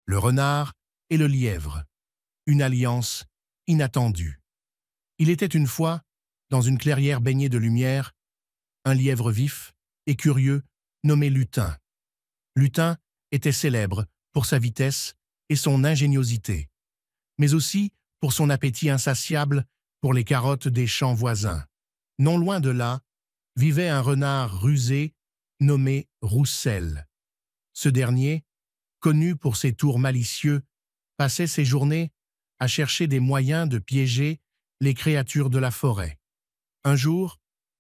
le renard et le lièvre, une alliance inattendue. Il était une fois, dans une clairière baignée de lumière, un lièvre vif et curieux nommé Lutin. Lutin était célèbre pour sa vitesse et son ingéniosité, mais aussi pour son appétit insatiable pour les carottes des champs voisins. Non loin de là, vivait un renard rusé nommé Roussel. Ce dernier, connu pour ses tours malicieux, passait ses journées à chercher des moyens de piéger les créatures de la forêt. Un jour,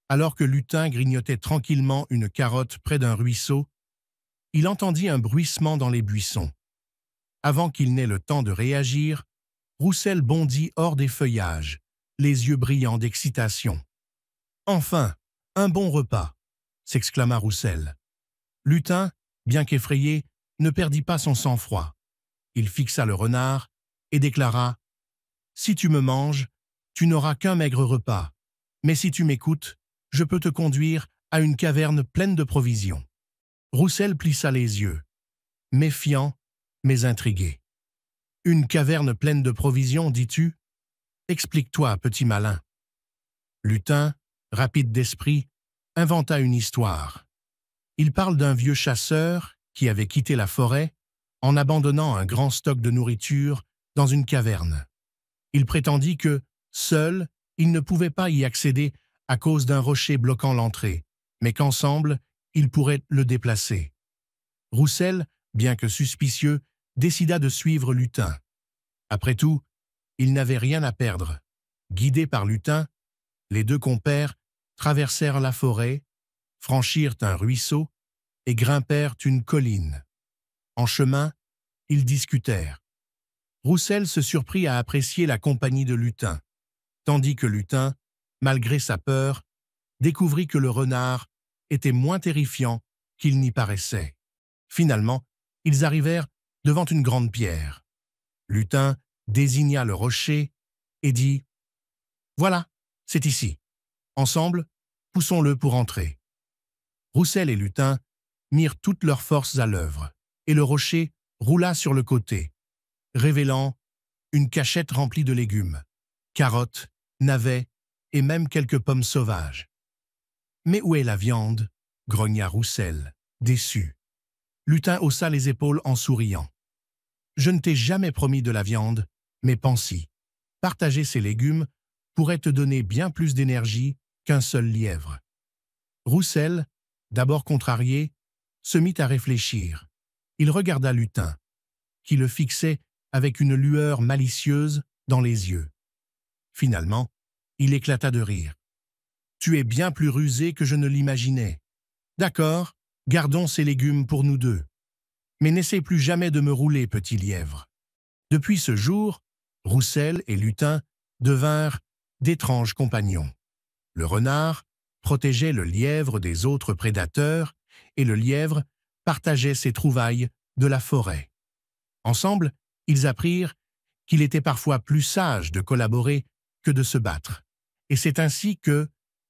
alors que Lutin grignotait tranquillement une carotte près d'un ruisseau, il entendit un bruissement dans les buissons. Avant qu'il n'ait le temps de réagir, Roussel bondit hors des feuillages, les yeux brillants d'excitation. « Enfin, un bon repas !» s'exclama Roussel. Lutin, bien qu'effrayé, ne perdit pas son sang-froid. Il fixa le renard et déclara « Si tu me manges, tu n'auras qu'un maigre repas, mais si tu m'écoutes, je peux te conduire à une caverne pleine de provisions. » Roussel plissa les yeux, méfiant mais intrigué. « Une caverne pleine de provisions, dis-tu? Explique-toi, petit malin. » Lutin, rapide d'esprit, inventa une histoire. Il parle d'un vieux chasseur qui avait quitté la forêt en abandonnant un grand stock de nourriture dans une caverne. Il prétendit que, seul, il ne pouvait pas y accéder à cause d'un rocher bloquant l'entrée, mais qu'ensemble, ils pourraient le déplacer. Roussel, bien que suspicieux, décida de suivre Lutin. Après tout, il n'avait rien à perdre. Guidés par Lutin, les deux compères traversèrent la forêt, franchirent un ruisseau et grimpèrent une colline. En chemin, ils discutèrent. Roussel se surprit à apprécier la compagnie de Lutin, tandis que Lutin, malgré sa peur, découvrit que le renard était moins terrifiant qu'il n'y paraissait. Finalement, ils arrivèrent devant une grande pierre. Lutin désigna le rocher et dit « Voilà, c'est ici. Ensemble, poussons-le pour entrer. » Roussel et Lutin mirent toutes leurs forces à l'œuvre, et le rocher roula sur le côté, révélant une cachette remplie de légumes, carottes, navets et même quelques pommes sauvages. « Mais où est la viande ?» grogna Roussel, déçu. Lutin haussa les épaules en souriant. « Je ne t'ai jamais promis de la viande, mais pense-y. Partager ces légumes pourrait te donner bien plus d'énergie qu'un seul lièvre. » Roussel, d'abord contrarié, se mit à réfléchir. Il regarda Lutin, qui le fixait avec une lueur malicieuse dans les yeux. Finalement, il éclata de rire. « Tu es bien plus rusé que je ne l'imaginais. D'accord, gardons ces légumes pour nous deux. Mais n'essaie plus jamais de me rouler, petit lièvre. » Depuis ce jour, Roussel et Lutin devinrent d'étranges compagnons. Le renard protégeait le lièvre des autres prédateurs et le lièvre partageait ses trouvailles de la forêt. Ensemble, ils apprirent qu'il était parfois plus sage de collaborer que de se battre. Et c'est ainsi que,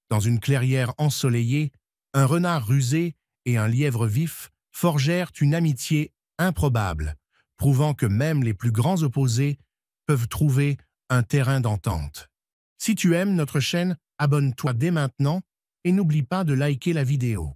dans une clairière ensoleillée, un renard rusé et un lièvre vif forgèrent une amitié improbable, prouvant que même les plus grands opposés peuvent trouver un terrain d'entente. Si tu aimes notre chaîne, abonne-toi dès maintenant et n'oublie pas de liker la vidéo.